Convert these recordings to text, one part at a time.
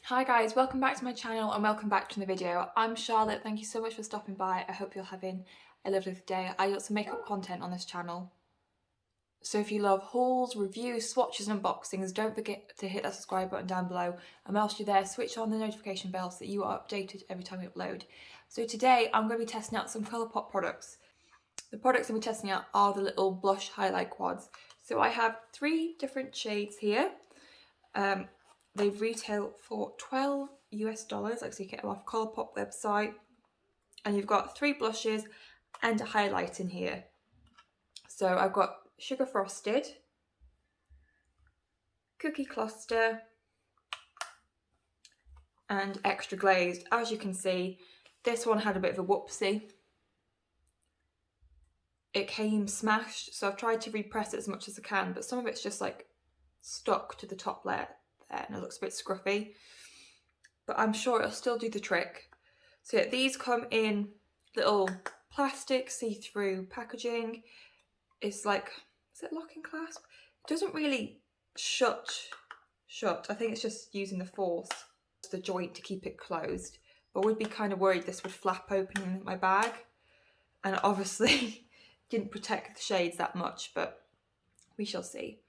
Hi guys, welcome back to my channel and welcome back to the video. I'm Charlotte, thank you so much for stopping by. I hope you're having a lovely day. I got some makeup content on this channel. So if you love hauls, reviews, swatches and unboxings, don't forget to hit that subscribe button down below. And whilst you're there, switch on the notification bell so that you are updated every time we upload. So today I'm going to be testing out some Colourpop products. The products I'm testing out are the little blush highlight quads. So I have 3 different shades here. They retail for $12 US, like so you get them off Colourpop website. And you've got 3 blushes and a highlight in here. So I've got Sugar Frosted, Cookie Cluster, and Extra Glazed. As you can see, this one had a bit of a whoopsie. It came smashed, so I've tried to repress it as much as I can, but some of it's just like stuck to the top layer there and it looks a bit scruffy. But I'm sure it'll still do the trick. So yeah, these come in little plastic see-through packaging. It's like, is it lock and clasp? It doesn't really shut. I think it's just using the force, the joint to keep it closed. But would be kind of worried this would flap open in my bag. And obviously didn't protect the shades that much, but we shall see.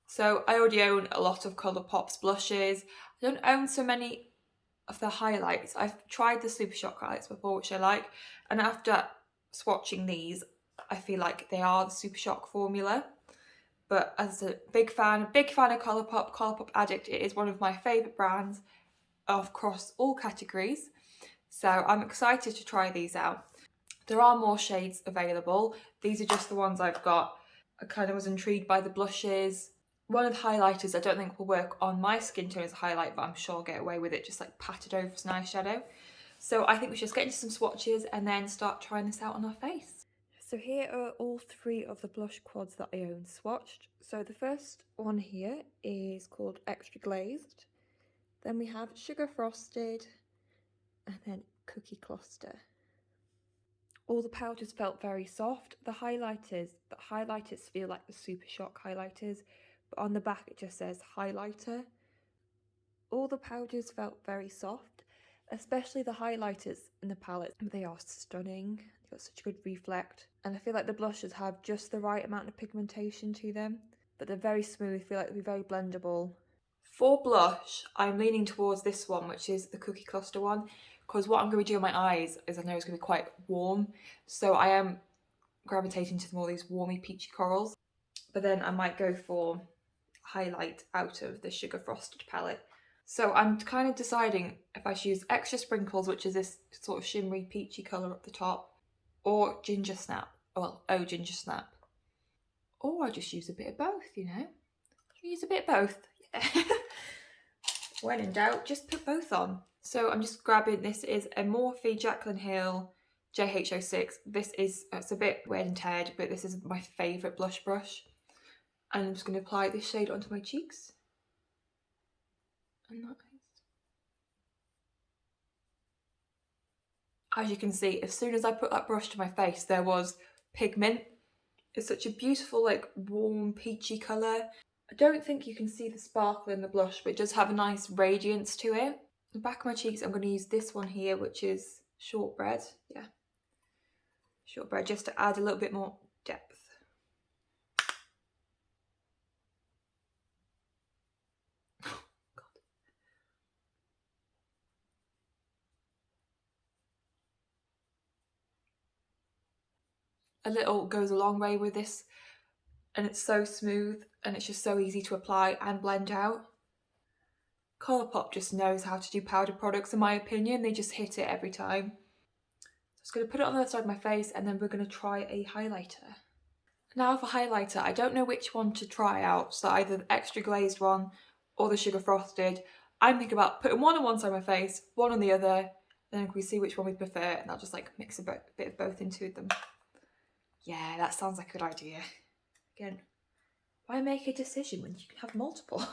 So I already own a lot of Colourpop's blushes. I don't own so many of the highlights. I've tried the Super Shock highlights before, which I like, and after swatching these, I feel like they are the Super Shock formula. But as a big fan of Colourpop, Colourpop addict, it is one of my favourite brands across all categories. So I'm excited to try these out. There are more shades available. These are just the ones I've got. I kind of was intrigued by the blushes. One of the highlighters I don't think will work on my skin tone as a highlight, but I'm sure I'll get away with it, just like pat it over as an eyeshadow. So I think we should just get into some swatches and then start trying this out on our face. So here are all 3 of the blush quads that I own swatched. So the first one here is called Extra Glazed. Then we have Sugar Frosted and then Cookie Cluster. All the powders felt very soft. The highlighters feel like the Super Shock highlighters, but on the back it just says highlighter. All the powders felt very soft, especially the highlighters in the palette. They are stunning. They've got such a good reflect. And I feel like the blushes have just the right amount of pigmentation to them, but they're very smooth, feel like they'll be very blendable. For blush, I'm leaning towards this one, which is the Cookie Cluster one, because what I'm going to do on my eyes is I know it's going to be quite warm, so I am gravitating to more of these warmy peachy corals. But then I might go for highlight out of the Sugar Frosted palette. So I'm kind of deciding if I should use Extra Sprinkles, which is this sort of shimmery peachy colour up the top, or Ginger Snap. Well, Ginger Snap. Or I just use a bit of both, you know. Use a bit of both. Yeah. When in doubt, just put both on. So I'm just grabbing, this is a Morphe Jaclyn Hill JH06. This is, it's a bit weird and teared, but this is my favourite blush brush. And I'm just going to apply this shade onto my cheeks. And that is. As you can see, as soon as I put that brush to my face, there was pigment. It's such a beautiful, like, warm, peachy colour. I don't think you can see the sparkle in the blush, but it does have a nice radiance to it. The back of my cheeks, I'm going to use this one here, which is Shortbread. Yeah. Shortbread, just to add a little bit more depth. A little goes a long way with this, and it's so smooth and it's just so easy to apply and blend out. Colourpop just knows how to do powder products, in my opinion. They just hit it every time. So I'm just going to put it on the other side of my face, and then we're going to try a highlighter. Now for highlighter, I don't know which one to try out, so either the Extra Glazed one or the Sugar Frosted. I'm thinking about putting one on one side of my face, one on the other, then we see which one we prefer, and I'll just like mix a bit of both into them. Yeah, that sounds like a good idea. Again, why make a decision when you can have multiple?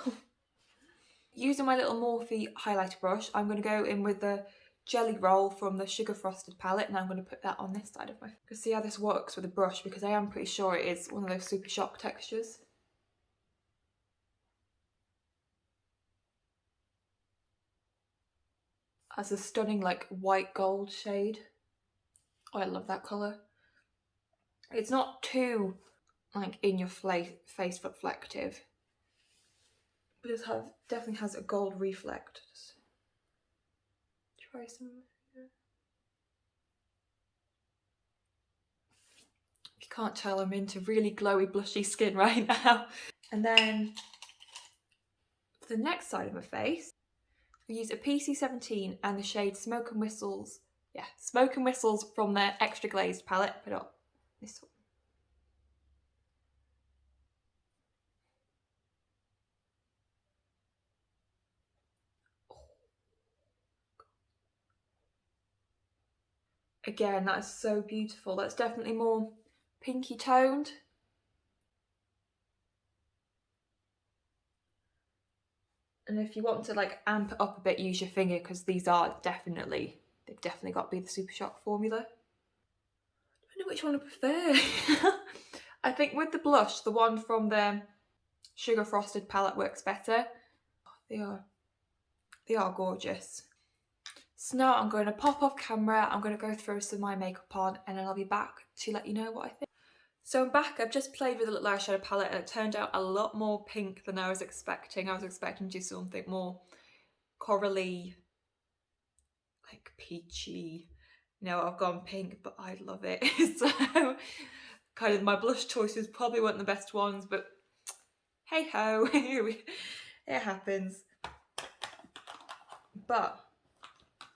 Using my little Morphe highlighter brush, I'm going to go in with the Jelly Roll from the Sugar Frosted palette, and I'm going to put that on this side of my face. You can see how this works with a brush, because I am pretty sure it is one of those Super Shock textures. has a stunning like white gold shade. Oh, I love that colour. It's not too like in your face reflective, but it definitely has a gold reflect. Just try some. If you can't tell, I'm into really glowy blushy skin right now. And then for the next side of my face, I use a PC17 and the shade Smoke and Whistles. Yeah, Smoke and Whistles from their Extra Glazed palette. Put up this one. Again, that is so beautiful. That's definitely more pinky toned. And if you want to like amp it up a bit, use your finger, because they've definitely got to be the Super Shock formula. I don't know which one I prefer. I think with the blush, the one from the Sugar Frosted palette works better. Oh, they are gorgeous. So now I'm going to pop off camera, I'm going to go throw some of my makeup on, and then I'll be back to let you know what I think. So I'm back. I've just played with the little eyeshadow palette and it turned out a lot more pink than I was expecting. I was expecting to do something more corally, like peachy. No, I've gone pink, but I love it. So kind of my blush choices probably weren't the best ones, but hey ho, it happens. But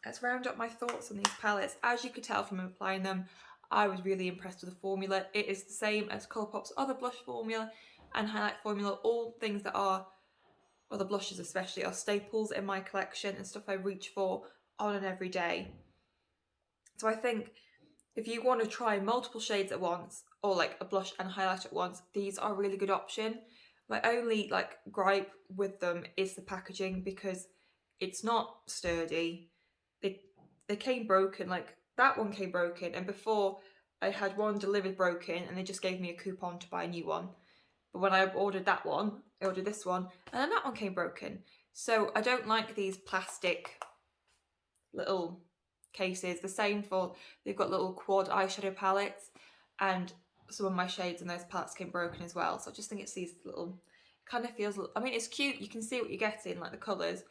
let's round up my thoughts on these palettes. As you could tell from applying them, I was really impressed with the formula. It is the same as Colourpop's other blush formula and highlight formula, all things that are, well, the blushes especially, are staples in my collection and stuff I reach for on and every day. So I think if you want to try multiple shades at once, or like a blush and highlight at once, these are a really good option. My only like gripe with them is the packaging, because it's not sturdy. They came broken, like that one came broken, and before I had one delivered broken and they just gave me a coupon to buy a new one. But when I ordered that one, I ordered this one, and then that one came broken. So I don't like these plastic little cases. The same for, they've got little quad eyeshadow palettes, and some of my shades in those palettes came broken as well. So I just think it's these little, kind of feels, I mean, it's cute, you can see what you're getting, like the colours,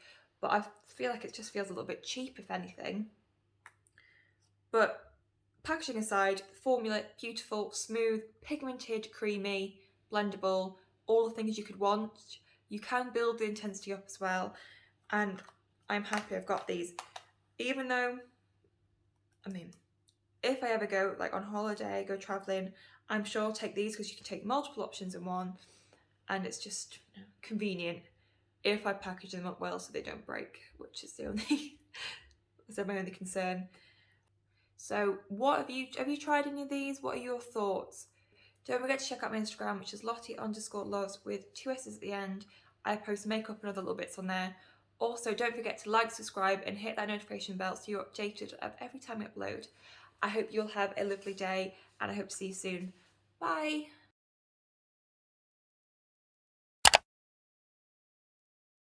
but I feel like it just feels a little bit cheap, if anything. But packaging aside, the formula, beautiful, smooth, pigmented, creamy, blendable, all the things you could want. You can build the intensity up as well, and I'm happy I've got these. Even though, I mean, if I ever go like on holiday, go travelling, I'm sure I'll take these, because you can take multiple options in one, and it's just convenient if I package them up well so they don't break, which is the only is my only concern. So what have you tried any of these? What are your thoughts? Don't forget to check out my Instagram, which is Lottie_loves with 2 S's at the end. I post makeup and other little bits on there. Also, don't forget to like, subscribe, and hit that notification bell so you're updated of every time I upload. I hope you'll have a lovely day, and I hope to see you soon. Bye!